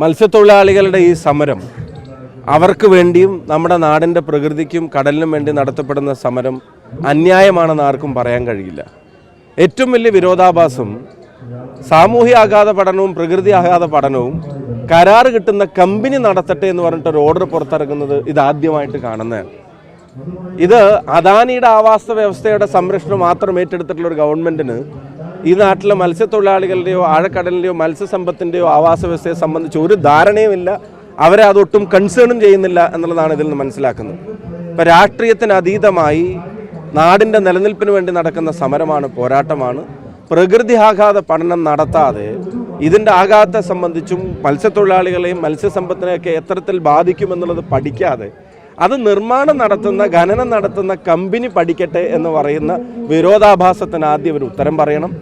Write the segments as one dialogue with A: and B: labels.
A: മത്സ്യത്തൊഴിലാളികളുടെ ഈ സമരം അവർക്ക് വേണ്ടിയും നമ്മുടെ നാടിൻ്റെ പ്രകൃതിക്കും കടലിനും വേണ്ടി നടത്തപ്പെടുന്ന സമരം അന്യായമാണെന്ന് ആർക്കും പറയാൻ കഴിയില്ല. ഏറ്റവും വലിയ വിരോധാഭാസം സാമൂഹ്യ ആഘാത പഠനവും പ്രകൃതി ആഘാത പഠനവും കരാർ കിട്ടുന്ന കമ്പനി നടത്തട്ടെ എന്ന് പറഞ്ഞിട്ടൊരു ഓർഡർ പുറത്തിറങ്ങുന്നത് ഇതാദ്യമായിട്ട് കാണുന്നതാണ്. ഇത് അദാനിയുടെ ആവാസ വ്യവസ്ഥയുടെ സംരക്ഷണം മാത്രം ഏറ്റെടുത്തിട്ടുള്ള ഒരു ഗവൺമെൻറ്റിന് ഈ നാട്ടിലെ മത്സ്യത്തൊഴിലാളികളുടെയോ ആഴക്കടലിൻ്റെയോ മത്സ്യസമ്പത്തിൻ്റെയോ ആവാസ വ്യവസ്ഥയെ സംബന്ധിച്ച് ഒരു ധാരണയുമില്ല. അവരെ അതൊട്ടും കൺസേണും ചെയ്യുന്നില്ല എന്നുള്ളതാണ് ഇതിൽ നിന്ന് മനസ്സിലാക്കുന്നത്. ഇപ്പം രാഷ്ട്രീയത്തിന് അതീതമായി നാടിൻ്റെ നിലനിൽപ്പിന് വേണ്ടി നടക്കുന്ന സമരമാണ്, പോരാട്ടമാണ്. പ്രകൃതി ആഘാത പഠനം നടത്താതെ ഇതിൻ്റെ ആഘാതത്തെ സംബന്ധിച്ചും മത്സ്യത്തൊഴിലാളികളെയും മത്സ്യസമ്പത്തിനെയൊക്കെ എത്തരത്തിൽ ബാധിക്കുമെന്നുള്ളത് പഠിക്കാതെ അത് നിർമ്മാണം നടത്തുന്ന ഖനനം നടത്തുന്ന കമ്പനി പഠിക്കട്ടെ എന്ന് പറയുന്ന വിരോധാഭാസത്തിന് ആദ്യം ഒരു ഉത്തരം പറയണം.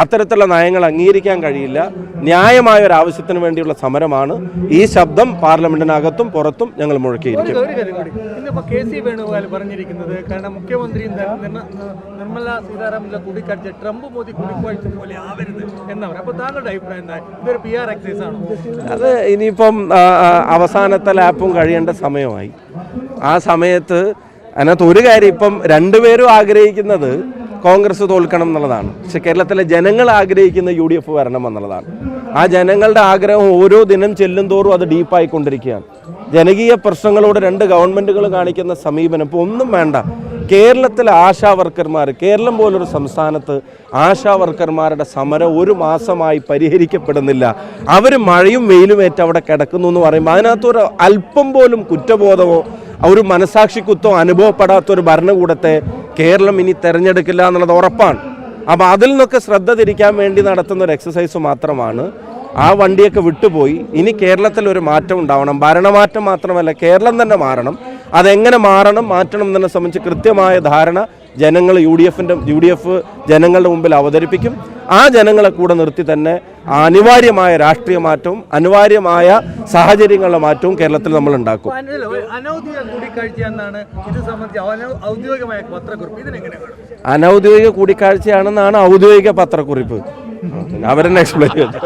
A: അത്തരത്തിലുള്ള നയങ്ങൾ അംഗീകരിക്കാൻ കഴിയില്ല. ന്യായമായ ഒരു ആവശ്യത്തിന് വേണ്ടിയുള്ള സമരമാണ്. ഈ ശബ്ദം പാർലമെന്റിനകത്തും പുറത്തും ഞങ്ങൾ മുഴക്കിയിരിക്കും.
B: വേണുഗോപാൽ പറഞ്ഞിരിക്കുന്നത് കാരണം മുഖ്യമന്ത്രിയും നിർമ്മല സീതാരാമന്റെ കൂടിക്കാഴ്ച ട്രംപ് മോദി കൂടിക്കാഴ്ച പോലെ ആവരുത് എന്നവർ. അപ്പോൾ താങ്കളുടെ അഭിപ്രായം എന്താ? ഇതൊരു PR എക്സൈസ് ആണോ?
A: അത് ഇനിയിപ്പം അവസാനത്തെ ലാപ്പും കഴിയേണ്ട സമയമായി. ആ സമയത്ത് അതിനകത്ത് ഒരു കാര്യം, ഇപ്പം രണ്ടുപേരും ആഗ്രഹിക്കുന്നത് കോൺഗ്രസ് തോൽക്കണം എന്നുള്ളതാണ്. പക്ഷെ കേരളത്തിലെ ജനങ്ങൾ ആഗ്രഹിക്കുന്ന UDF വരണം എന്നുള്ളതാണ്. ആ ജനങ്ങളുടെ ആഗ്രഹം ഓരോ ദിനം ചെല്ലും തോറും അത് ഡീപ്പായിക്കൊണ്ടിരിക്കുകയാണ്. ജനകീയ പ്രശ്നങ്ങളോട് രണ്ട് ഗവൺമെൻറ്റുകൾ കാണിക്കുന്ന സമീപനം ഇപ്പോൾ ഒന്നും വേണ്ട. കേരളത്തിലെ ആശാ വർക്കർമാർ, കേരളം പോലൊരു സംസ്ഥാനത്ത് ആശാ വർക്കർമാരുടെ സമരം ഒരു മാസമായി പരിഹരിക്കപ്പെടുന്നില്ല. അവർ മഴയും വെയിലുമേറ്റ് അവിടെ കിടക്കുന്നു എന്ന് പറയുമ്പോൾ അതിനകത്തൊരു അല്പം പോലും കുറ്റബോധമോ ഒരു മനസാക്ഷിക്കുത്തോ അനുഭവപ്പെടാത്തൊരു ഭരണകൂടത്തെ കേരളം ഇനി തിരഞ്ഞെടുക്കില്ല എന്നുള്ളത് ഉറപ്പാണ്. അപ്പോൾ അതിൽ നിന്നൊക്കെ ശ്രദ്ധ തിരിക്കാൻ വേണ്ടി നടത്തുന്ന ഒരു എക്സസൈസ് മാത്രമാണ്. ആ വണ്ടിയൊക്കെ വിട്ടുപോയി ഇനി കേരളത്തിൽ ഒരു മാറ്റം ഉണ്ടാവണം. ഭരണമാറ്റം മാത്രമല്ല, കേരളം തന്നെ മാറണം. അതെങ്ങനെ മാറണം, മാറ്റണം എന്നതിനെ സംബന്ധിച്ച് കൃത്യമായ ധാരണ ജനങ്ങൾ UDF ജനങ്ങളുടെ മുമ്പിൽ അവതരിപ്പിക്കും. ആ ജനങ്ങളെ കൂടെ നിർത്തി തന്നെ അനിവാര്യമായ രാഷ്ട്രീയ മാറ്റവും അനിവാര്യമായ സാഹചര്യങ്ങളുടെ മാറ്റവും കേരളത്തിൽ നമ്മൾ ഉണ്ടാക്കും. അനൗദ്യോഗിക കൂടിക്കാഴ്ചയാണെന്നാണ് ഔദ്യോഗിക പത്രക്കുറിപ്പ്. അവരെന്നെ എക്സ്പ്ലെയിൻ ചെയ്തു.